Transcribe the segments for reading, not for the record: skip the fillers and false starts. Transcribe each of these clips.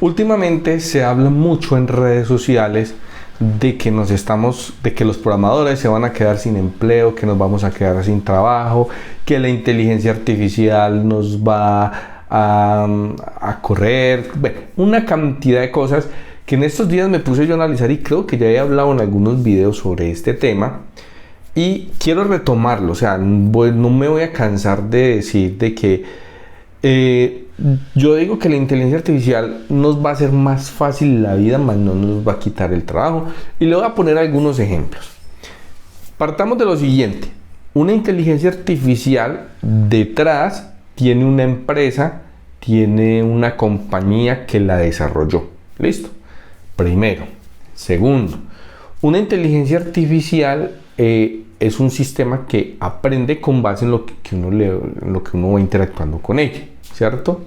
Últimamente se habla mucho en redes sociales de que los programadores se van a quedar sin empleo, que nos vamos a quedar sin trabajo, que la inteligencia artificial nos va a correr, bueno, una cantidad de cosas que en estos días me puse yo a analizar y creo que ya he hablado en algunos videos sobre este tema y quiero retomarlo. O sea, no me voy a cansar de decir de que yo digo que la inteligencia artificial nos va a hacer más fácil la vida, más no nos va a quitar el trabajo. Y le voy a poner algunos ejemplos. Partamos de lo siguiente. Una inteligencia artificial detrás tiene una empresa, tiene una compañía que la desarrolló. ¿Listo? Primero. Segundo, una inteligencia artificial es un sistema que aprende con base en lo que uno va interactuando con ella, ¿cierto?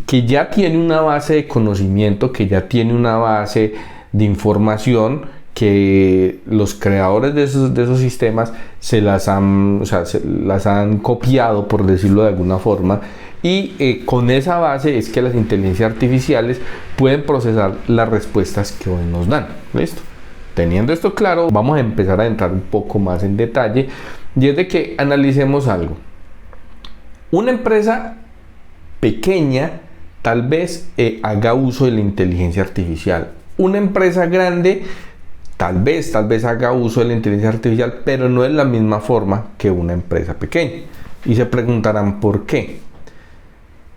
Que ya tiene una base de conocimiento, que ya tiene una base de información, que los creadores de esos sistemas las han copiado, por decirlo de alguna forma, y con esa base es que las inteligencias artificiales pueden procesar las respuestas que hoy nos dan. ¿Listo? Teniendo esto claro, vamos a empezar a entrar un poco más en detalle, y es de que analicemos algo. Una empresa pequeña tal vez haga uso de la inteligencia artificial. Una empresa grande tal vez haga uso de la inteligencia artificial, pero no es la misma forma que una empresa pequeña. Y se preguntarán por qué.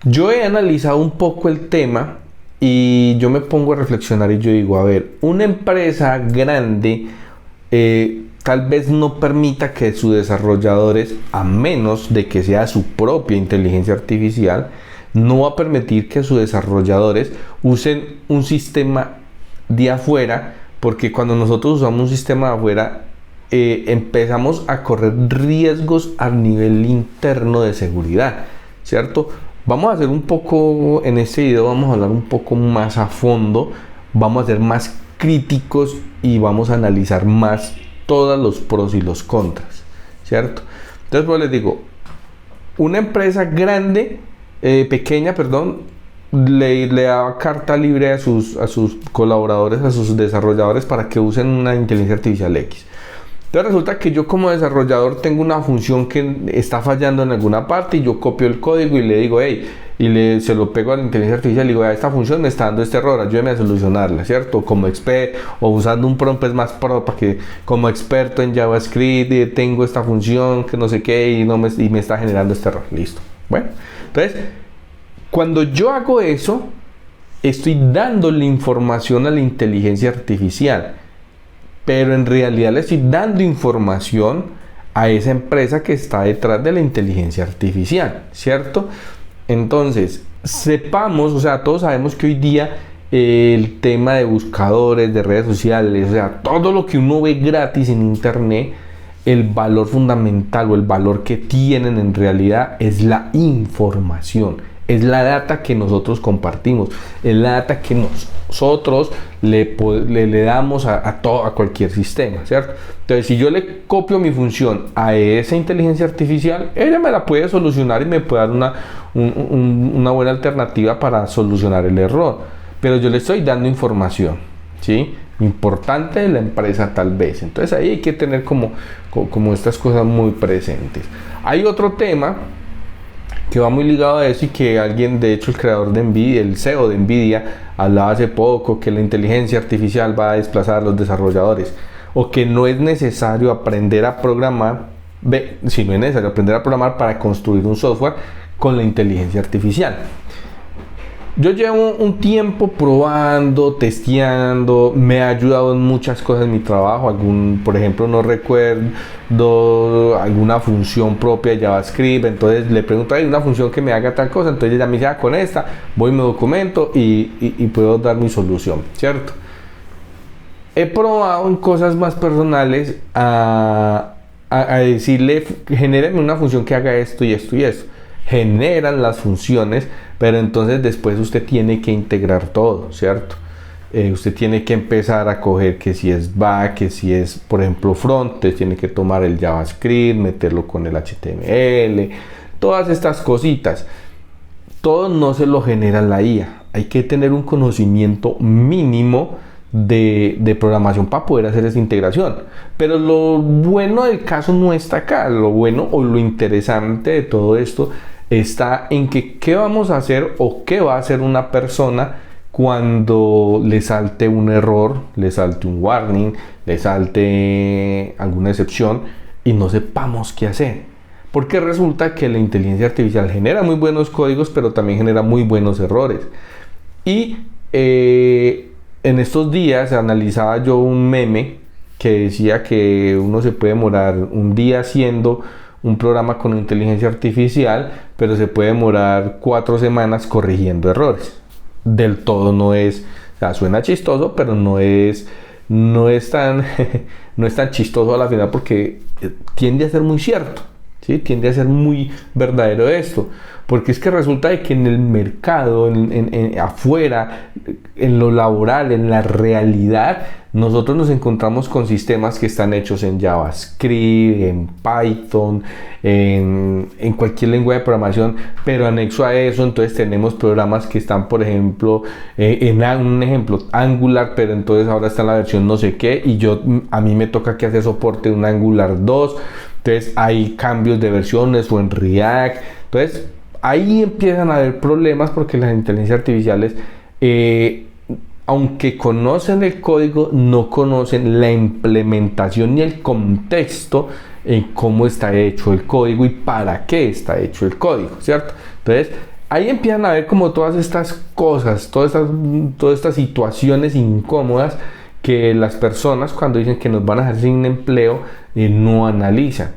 Yo he analizado un poco el tema y yo me pongo a reflexionar y yo digo, a ver, una empresa grande tal vez no permita que sus desarrolladores, a menos de que sea su propia inteligencia artificial, no va a permitir que sus desarrolladores usen un sistema de afuera, porque cuando nosotros usamos un sistema de afuera empezamos a correr riesgos a nivel interno de seguridad, ¿cierto? Vamos a hacer un poco, en este video vamos a hablar un poco más a fondo, vamos a ser más críticos y vamos a analizar más todos los pros y los contras, ¿cierto? Entonces pues les digo, una empresa pequeña, le da carta libre a sus colaboradores, a sus desarrolladores para que usen una inteligencia artificial X. Entonces resulta que yo como desarrollador tengo una función que está fallando en alguna parte y yo copio el código y le digo, se lo pego a la inteligencia artificial y digo, esta función me está dando este error, ayúdame a solucionarla, ¿cierto? Como experto, o usando un prompt más pro, para que como experto en JavaScript tengo esta función que no sé qué y me está generando este error. Listo. Bueno, entonces, cuando yo hago eso, estoy dándole información a la inteligencia artificial, pero en realidad le estoy dando información a esa empresa que está detrás de la inteligencia artificial, ¿cierto? Entonces, todos sabemos que hoy día el tema de buscadores, de redes sociales, o sea, todo lo que uno ve gratis en internet, el valor fundamental o el valor que tienen en realidad es la información. Es la data que nosotros compartimos, es la data que nosotros le damos a cualquier sistema, ¿cierto? Entonces, si yo le copio mi función a esa inteligencia artificial, ella me la puede solucionar y me puede dar una buena alternativa para solucionar el error. Pero yo le estoy dando información, ¿sí? Importante de la empresa tal vez. Entonces, ahí hay que tener como estas cosas muy presentes. Hay otro tema que va muy ligado a eso y que alguien, de hecho el creador de Nvidia, el CEO de Nvidia, hablaba hace poco que la inteligencia artificial va a desplazar a los desarrolladores, o que no es necesario aprender a programar, si no es necesario aprender a programar para construir un software con la inteligencia artificial. Yo llevo un tiempo probando, testeando, me ha ayudado en muchas cosas en mi trabajo. Por ejemplo, no recuerdo alguna función propia de JavaScript, entonces le pregunto, hay una función que me haga tal cosa, entonces ella me dice, con esta voy, me documento y puedo dar mi solución, ¿cierto? He probado en cosas más personales a decirle, genérame una función que haga esto y esto y esto. Generan las funciones, pero entonces después usted tiene que integrar todo, ¿cierto? Usted tiene que empezar a coger que si es back, que si es, por ejemplo, front, usted tiene que tomar el JavaScript, meterlo con el HTML, todas estas cositas. Todo no se lo genera la IA. hay que tener un conocimiento mínimo de programación para poder hacer esa integración. Pero lo bueno del caso no está acá. Lo bueno o lo interesante de todo esto está en que qué vamos a hacer o qué va a hacer una persona cuando le salte un error, le salte un warning, le salte alguna excepción y no sepamos qué hacer. Porque resulta que la inteligencia artificial genera muy buenos códigos, pero también genera muy buenos errores. Y en estos días analizaba yo un meme que decía que uno se puede demorar un día haciendo un programa con inteligencia artificial, pero se puede demorar 4 semanas corrigiendo errores. Del todo no es, o sea, suena chistoso, pero no es tan, no es tan chistoso a la final, porque tiende a ser muy cierto. ¿Sí? Tiende a ser muy verdadero esto, porque es que resulta de que en el mercado, afuera, en lo laboral, en la realidad, nosotros nos encontramos con sistemas que están hechos en JavaScript, en Python, en cualquier lenguaje de programación, pero anexo a eso, entonces tenemos programas que están, por ejemplo, un ejemplo, Angular, pero entonces ahora está en la versión no sé qué, y a mí me toca que hacer soporte de un Angular 2. Entonces hay cambios de versiones o en React. Entonces ahí empiezan a haber problemas porque las inteligencias artificiales, aunque conocen el código, no conocen la implementación ni el contexto en cómo está hecho el código y para qué está hecho el código, ¿cierto? Entonces ahí empiezan a ver como todas estas cosas, todas estas situaciones incómodas que las personas, cuando dicen que nos van a dejar sin empleo, no analizan.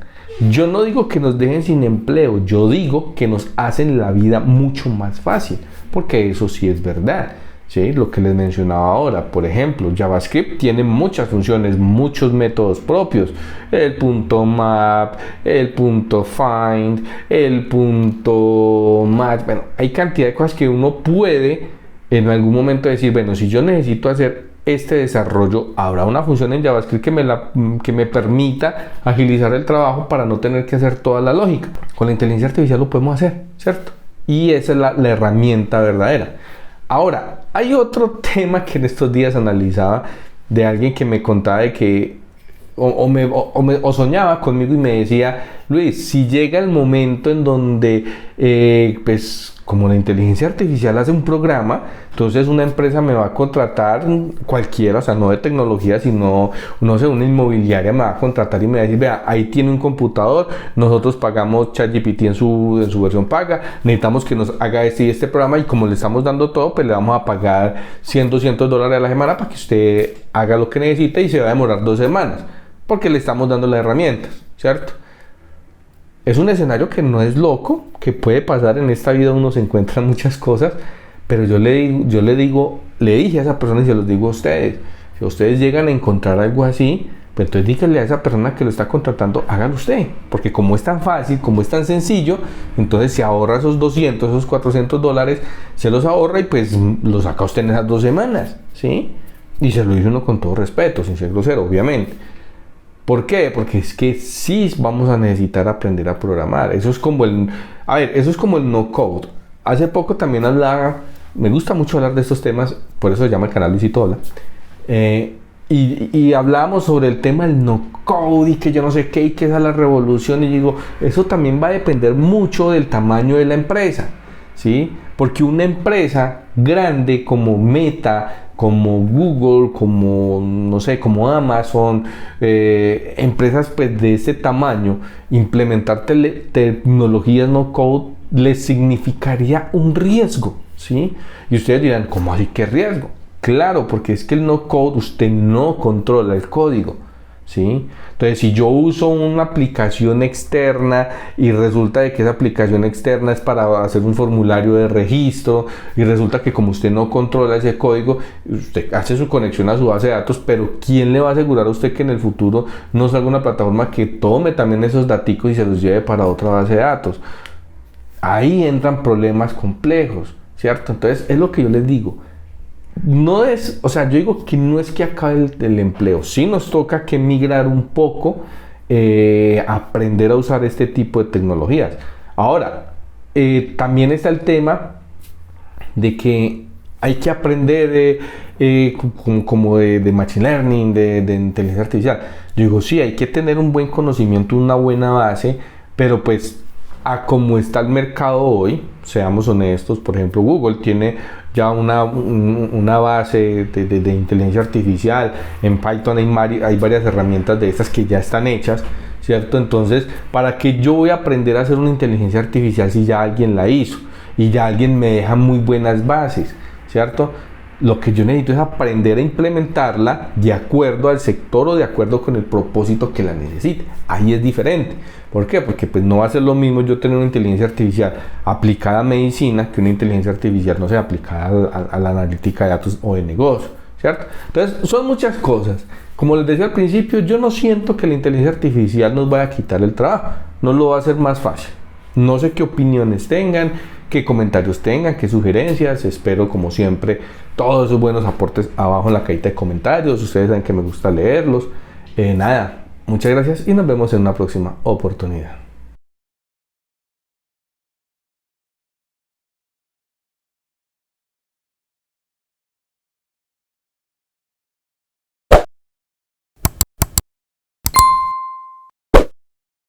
Yo no digo que nos dejen sin empleo, yo digo que nos hacen la vida mucho más fácil, porque eso sí es verdad. ¿Sí? Lo que les mencionaba ahora, por ejemplo, JavaScript tiene muchas funciones, muchos métodos propios, el .map, el .find, el .match, bueno, hay cantidad de cosas que uno puede en algún momento decir, bueno, si yo necesito hacer este desarrollo, habrá una función en JavaScript que me permita agilizar el trabajo para no tener que hacer toda la lógica. Con la inteligencia artificial lo podemos hacer, ¿cierto? Y esa es la herramienta verdadera. Ahora, hay otro tema que en estos días analizaba de alguien que me contaba de que o soñaba conmigo y me decía, Luis, si llega el momento en donde, pues como la inteligencia artificial hace un programa, entonces una empresa me va a contratar, cualquiera, o sea, no de tecnología, sino, no sé, una inmobiliaria me va a contratar y me va a decir, vea, ahí tiene un computador, nosotros pagamos ChatGPT en su versión paga, necesitamos que nos haga este programa y como le estamos dando todo, pues le vamos a pagar $100 a la semana para que usted haga lo que necesite y se va a demorar 2 semanas, porque le estamos dando las herramientas, ¿cierto? Es un escenario que no es loco, que puede pasar en esta vida, uno se encuentra muchas cosas, pero yo le dije a esa persona y se los digo a ustedes, si ustedes llegan a encontrar algo así, pues entonces díganle a esa persona que lo está contratando, hágalo usted, porque como es tan fácil, como es tan sencillo, entonces se ahorra esos 200, esos $400, se los ahorra y pues los saca usted en esas 2 semanas, ¿sí? Y se lo dice uno con todo respeto, sin ser grosero, obviamente. ¿Por qué? Porque es que sí vamos a necesitar aprender a programar. Eso es como el no code. Hace poco también me gusta mucho hablar de estos temas, por eso se llama el canal Luisito Hola. Y hablábamos sobre el tema del no code y que yo no sé qué y que esa es la revolución. Y digo, eso también va a depender mucho del tamaño de la empresa, ¿sí? Porque una empresa grande como Meta, como Google, como, no sé, como Amazon, empresas pues de ese tamaño, implementar tecnologías no code les significaría un riesgo, ¿sí? Y ustedes dirán, ¿cómo así qué riesgo? Claro, porque es que el no code usted no controla el código, ¿sí? Entonces, si yo uso una aplicación externa y resulta de que esa aplicación externa es para hacer un formulario de registro y resulta que como usted no controla ese código, usted hace su conexión a su base de datos, pero ¿quién le va a asegurar a usted que en el futuro no salga una plataforma que tome también esos daticos y se los lleve para otra base de datos? Ahí entran problemas complejos, ¿cierto? Entonces, es lo que yo les digo. No es, o sea, yo digo que no es que acabe el empleo, sí nos toca que migrar un poco, aprender a usar este tipo de tecnologías. Ahora, también está el tema de que hay que aprender como de Machine Learning, de inteligencia artificial. Yo digo, sí, hay que tener un buen conocimiento, una buena base, pero pues a como está el mercado hoy, seamos honestos, por ejemplo, Google tiene ya una base de inteligencia artificial, en Python hay varias herramientas de estas que ya están hechas, ¿cierto? Entonces, ¿para qué yo voy a aprender a hacer una inteligencia artificial si ya alguien la hizo? Y ya alguien me deja muy buenas bases, ¿cierto? Lo que yo necesito es aprender a implementarla de acuerdo al sector o de acuerdo con el propósito que la necesite. Ahí es diferente. ¿Por qué? Porque pues no va a ser lo mismo yo tener una inteligencia artificial aplicada a medicina que una inteligencia artificial, no sé, aplicada a la analítica de datos o de negocio, ¿cierto? Entonces, son muchas cosas. Como les decía al principio, yo no siento que la inteligencia artificial nos vaya a quitar el trabajo. No lo va a hacer más fácil. No sé qué opiniones tengan, qué comentarios tengan, qué sugerencias. Espero, como siempre, todos esos buenos aportes abajo en la cajita de comentarios. Ustedes saben que me gusta leerlos. Nada, muchas gracias y nos vemos en una próxima oportunidad.